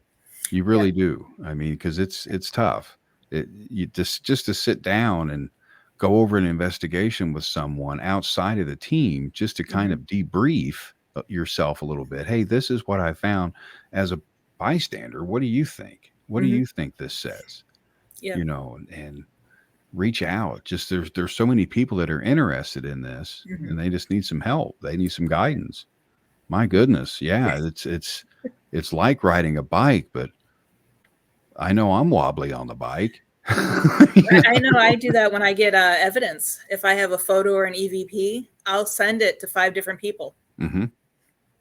S2: You
S1: Yeah.
S2: really do. I mean, because it's tough. You just to sit down and go over an investigation with someone outside of the team, just to kind
S1: Mm-hmm.
S2: of debrief yourself a little bit. Hey, this is what I found as a bystander. What do you think? What do
S1: Mm-hmm.
S2: you think this says?
S1: Yeah.
S2: And reach out. Just there's so many people that are interested in this,
S1: Mm-hmm.
S2: and they just need some help. They need some guidance. My goodness, yeah, it's like riding a bike, but I know I'm wobbly on the bike.
S1: I know I do that when I get evidence. If I have a photo or an EVP, I'll send it to 5 different people.
S2: Mm-hmm.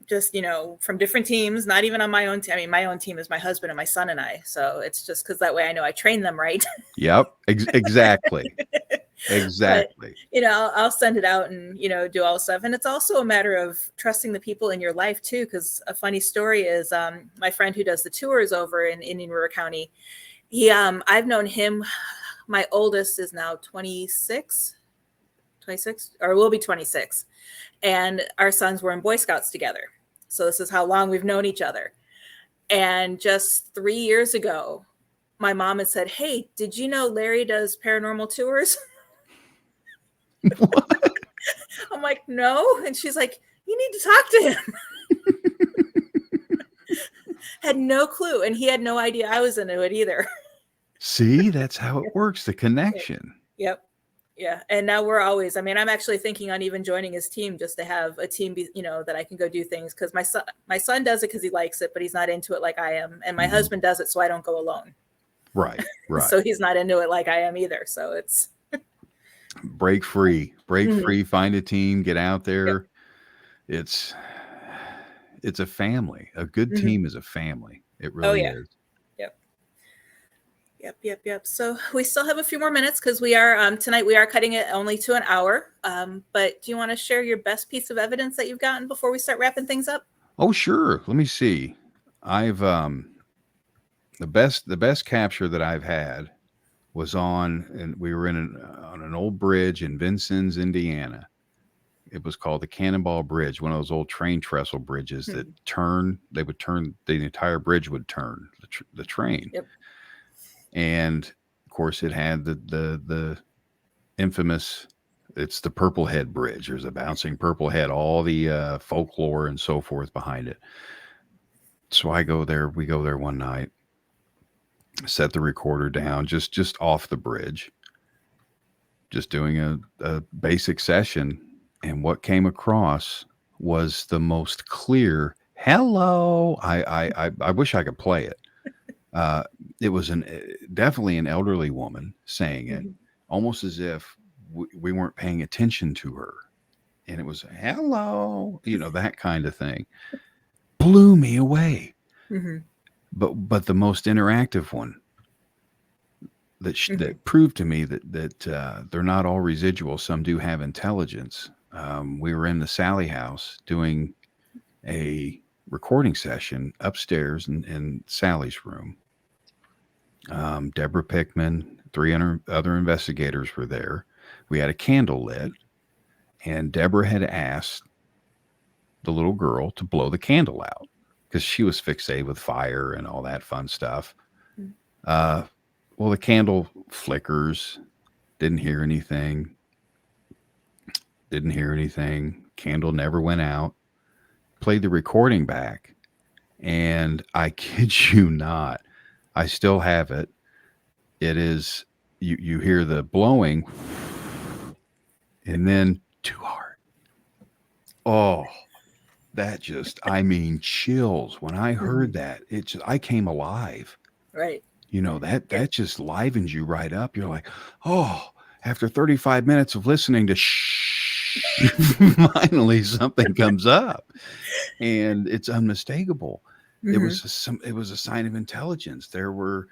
S1: Just, from different teams, not even on my own team. I mean, my own team is my husband and my son and I. So it's just because that way I know I train them right.
S2: Yep, exactly. Exactly.
S1: But, I'll send it out and, do all stuff. And it's also a matter of trusting the people in your life, too, because a funny story is my friend who does the tours over in Indian River County. I've known him. My oldest is now 26, or will be 26. And our sons were in Boy Scouts together. So this is how long we've known each other. And just 3 years ago, my mom had said, "Hey, did you know Larry does paranormal tours?" I'm like, "No." And she's like, "You need to talk to him." Had no clue. And he had no idea I was into it either.
S2: See, that's how it works, the connection.
S1: Yep. Yeah. And now I'm actually thinking on even joining his team just to have a team, that I can go do things. Cause my son does it cause he likes it, but he's not into it like I am. And my husband does it so I don't go alone.
S2: Right.
S1: So he's not into it like I am either. So it's
S2: break free, find a team, get out there.
S1: Yep.
S2: It's a family. A good team is a family. It really is.
S1: Yep. So we still have a few more minutes because we are tonight we are cutting it only to an hour. But do you want to share your best piece of evidence that you've gotten before we start wrapping things up?
S2: Oh, sure. Let me see. I've the best capture that I've had was and we were on an old bridge in Vincennes, Indiana. It was called the Cannonball Bridge, one of those old train trestle bridges that they would turn, the entire bridge would turn the train.
S1: Yep.
S2: And of course it had the infamous, it's the Purple Head Bridge. There's a bouncing purple head, all the folklore and so forth behind it. So we go there one night, set the recorder down just off the bridge, just doing a basic session. And what came across was the most clear hello. I wish I could play it. It was definitely an elderly woman saying it, almost as if we weren't paying attention to her. And it was hello, that kind of thing. Blew me away. But the most interactive one that proved to me that they're not all residual. Some do have intelligence. We were in the Sally house doing a recording session upstairs in Sally's room. Deborah Pickman, 300 other investigators were there. We had a candle lit, and Deborah had asked the little girl to blow the candle out because she was fixated with fire and all that fun stuff. Well, the candle flickers. Didn't hear anything. Didn't hear anything. Candle never went out. Played the recording back, and I kid you not, I still have it. It is you hear the blowing, and then too hard. Oh, that just, I mean, chills. When I heard that, it just, I came alive.
S1: Right.
S2: You know, that just livens you right up. You're like, oh, after 35 minutes of listening to shh, finally something comes up, and it's unmistakable. It was it was a sign of intelligence. They were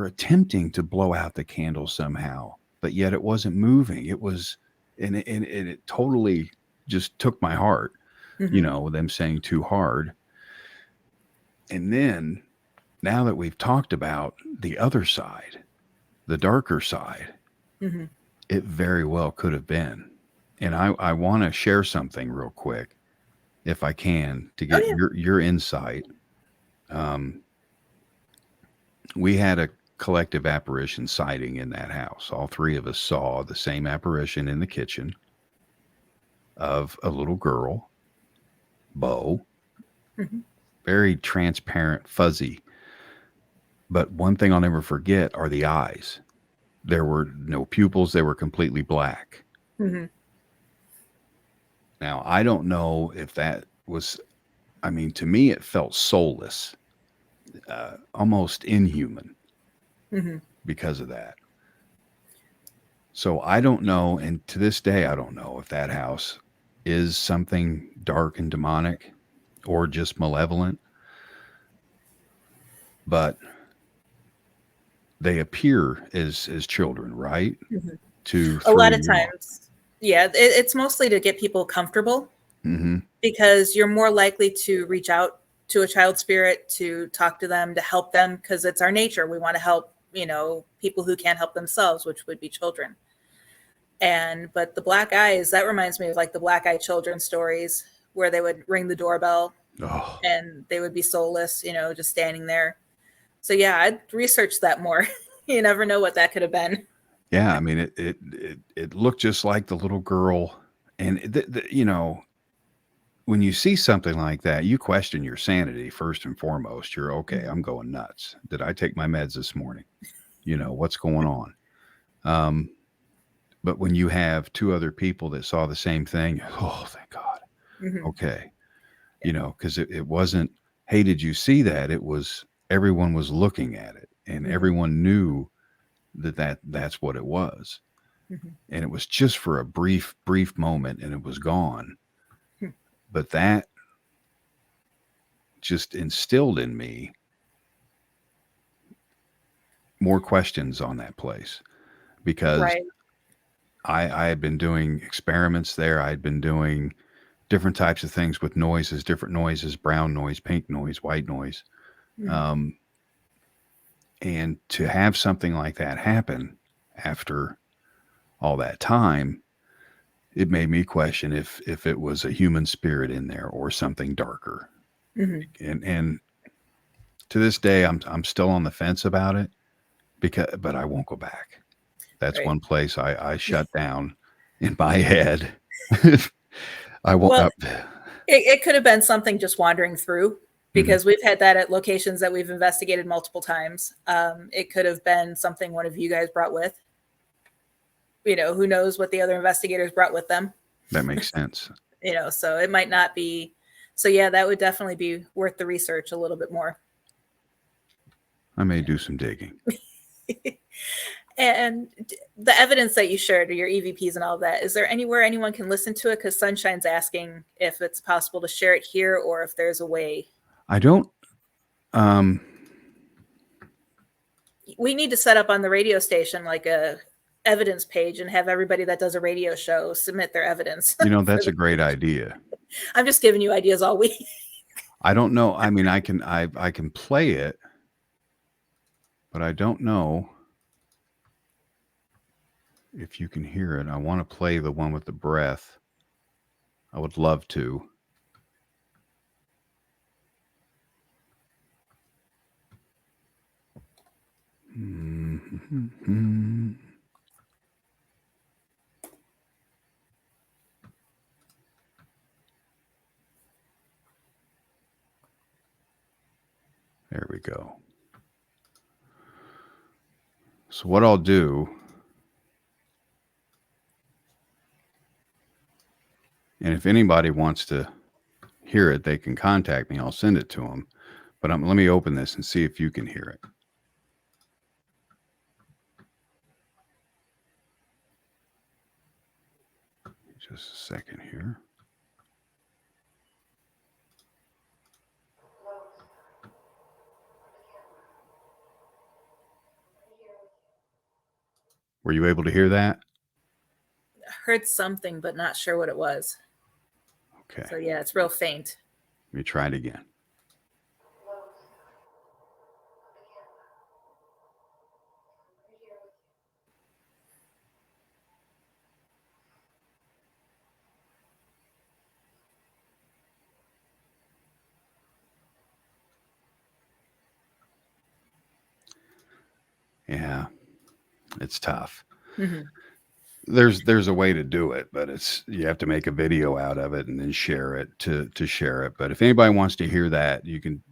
S2: attempting to blow out the candle somehow, but yet it wasn't moving. It was, and it totally just took my heart. You know, them saying too hard. And then, now that we've talked about the other side, the darker side, it very well could have been. And I want to share something real quick, if I can, to get your insight. We had a collective apparition sighting in that house. All three of us saw the same apparition in the kitchen of a little girl, Bo, very transparent, fuzzy. But one thing I'll never forget are the eyes. There were no pupils. They were completely black. Now, I don't know if that was, I mean, to me, it felt soulless, almost inhuman because of that. So I don't know. And to this day, I don't know if that house is something dark and demonic or just malevolent. But they appear as children, right? To
S1: a lot
S2: throw
S1: of
S2: you off.
S1: times, yeah, it's mostly to get people comfortable because you're more likely to reach out to a child spirit, to talk to them, to help them, because it's our nature. We want to help, you know, people who can't help themselves, which would be children. But the black eyes, that reminds me of like the black eyed children stories where they would ring the doorbell
S2: Oh,
S1: and they would be soulless, you know, just standing there. So yeah, I'd research that more. You never know what that could have been.
S2: yeah. I mean, it looked just like the little girl, and you know, when you see something like that, you question your sanity first and foremost. You're okay. I'm going nuts. Did I take my meds this morning? You know, what's going on? But when you have two other people that saw the same thing, oh, thank God. Okay. You know, because it wasn't, hey, did you see that? It was, everyone was looking at it, and everyone knew that's what it was. And it was just for a brief moment, and it was gone. But that just instilled in me more questions on that place, because
S1: Right.
S2: I had been doing experiments there. I had been doing different types of things with noises, different noises, brown noise, pink noise, white noise. And to have something like that happen after all that time, it made me question if it was a human spirit in there or something darker. And to this day, I'm still on the fence about it, but I won't go back. That's
S1: Right.
S2: one place I shut down in my head. I won't.
S1: Well, it could have been something just wandering through, because we've had that at locations that we've investigated multiple times. It could have been something one of you guys brought with. You know, who knows what the other investigators brought with them.
S2: That makes sense.
S1: You know, so it might not be. So yeah, that would definitely be worth the research a little bit more.
S2: I may do some digging.
S1: And the evidence that you shared, or your EVPs and all of that, is there anywhere anyone can listen to it? Because Sunshine's asking if it's possible to share it here, or if there's a way.
S2: I don't.
S1: We need to set up on the radio station like a evidence page and have everybody that does a radio show submit their evidence.
S2: You know, that's a great idea.
S1: I'm just giving you ideas all week.
S2: I don't know. I mean, I can play it, but I don't know if you can hear it. I want to play the one with the breath. I would love to. Mm-hmm. There we go. So what I'll do, and if anybody wants to hear it, they can contact me. I'll send it to them. But let me open this and see if you can hear it. Just a second here. Were you able to hear that?
S1: Heard something, but not sure what it was.
S2: Okay.
S1: So yeah, it's real faint.
S2: Let me try it again. Yeah, it's tough.
S1: Mm-hmm.
S2: There's a way to do it, but you have to make a video out of it and then share it to share it. But if anybody wants to hear that, you can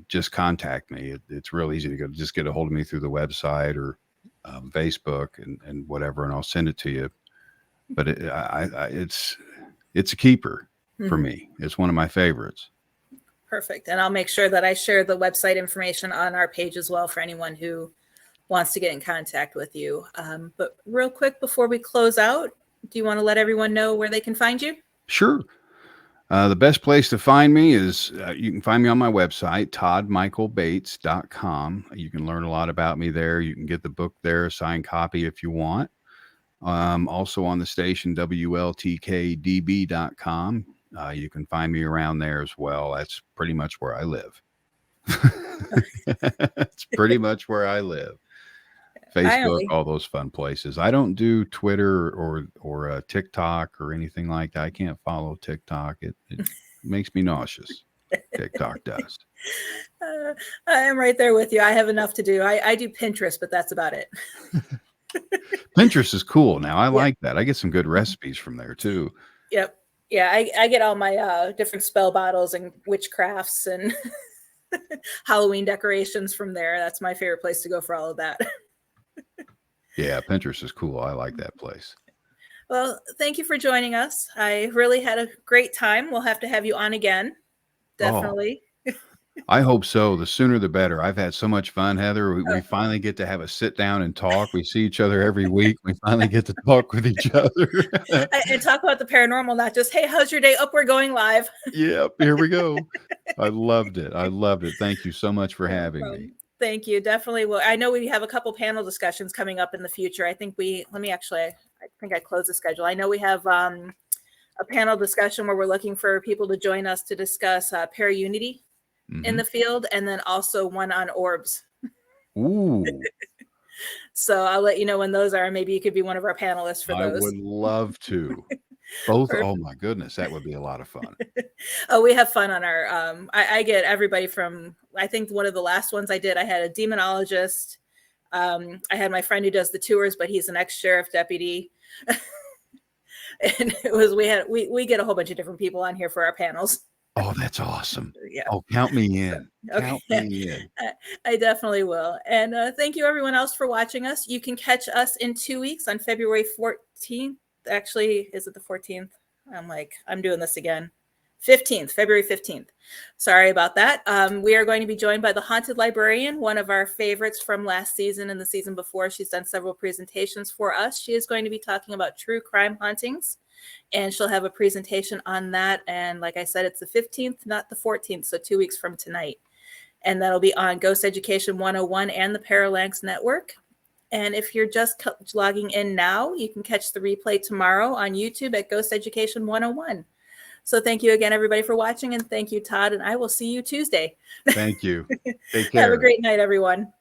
S2: just contact me. It's real easy to just get a hold of me through the website or Facebook and whatever, and I'll send it to you. But it's a keeper for me. It's one of my favorites.
S1: Perfect. And I'll make sure that I share the website information on our page as well for anyone who wants to get in contact with you. But real quick, before we close out, do you want to let everyone know where they can find you?
S2: Sure. The best place to find me is you can find me on my website, toddmichaelbates.com. You can learn a lot about me there. You can get the book there, a signed copy if you want. Also on the station, WLTK-DB.com. You can find me around there as well. That's pretty much where I live. That's pretty much where I live. Facebook, all those fun places. I don't do Twitter or TikTok or anything like that. I can't follow TikTok. It makes me nauseous. TikTok does.
S1: I am right there with you. I have enough to do. I do Pinterest, but that's about it.
S2: Pinterest is cool. Now I like that. I get some good recipes from there too.
S1: Yep. Yeah. I get all my different spell bottles and witchcrafts and Halloween decorations from there. That's my favorite place to go for all of that.
S2: Yeah, Pinterest is cool. I like that place.
S1: Well, thank you for joining us. I really had a great time. We'll have to have you on again. Definitely.
S2: Oh, I hope so. The sooner the better. I've had so much fun, Heather. We finally get to have a sit down and talk. We see each other every week. We finally get to talk with each other.
S1: And talk about the paranormal, not just, hey, how's your day? Up, we're going live.
S2: Yep, here we go. I loved it. I loved it. Thank you so much for having me.
S1: Thank you. Definitely will. I know we have a couple panel discussions coming up in the future. I think I think I closed the schedule. I know we have a panel discussion where we're looking for people to join us to discuss para-unity in the field, and then also one on orbs.
S2: Ooh.
S1: So I'll let you know when those are. Maybe you could be one of our panelists for those.
S2: I would love to. Both. Perfect. Oh my goodness, that would be a lot of fun.
S1: Oh, we have fun on our I get everybody from, I think one of the last ones I did, I had a demonologist. I had my friend who does the tours, but he's an ex-sheriff deputy. And it was we get a whole bunch of different people on here for our panels.
S2: Oh, that's awesome.
S1: Yeah.
S2: Oh, count me in.
S1: Okay.
S2: Count me in.
S1: I definitely will. And thank you everyone else for watching us. You can catch us in 2 weeks on February 14th. Actually, is it the 14th? I'm doing this again. 15th, February 15th. Sorry about that. We are going to be joined by the Haunted Librarian, one of our favorites from last season and the season before. She's done several presentations for us. She is going to be talking about true crime hauntings, and she'll have a presentation on that. And like I said, it's the 15th, not the 14th, so 2 weeks from tonight. And that'll be on Ghost Education 101 and the Parallax Network. And if you're just logging in now, you can catch the replay tomorrow on YouTube at Ghost Education 101. So thank you again, everybody, for watching. And thank you, Todd. And I will see you Tuesday.
S2: Thank you. Take care.
S1: Have a great night, everyone.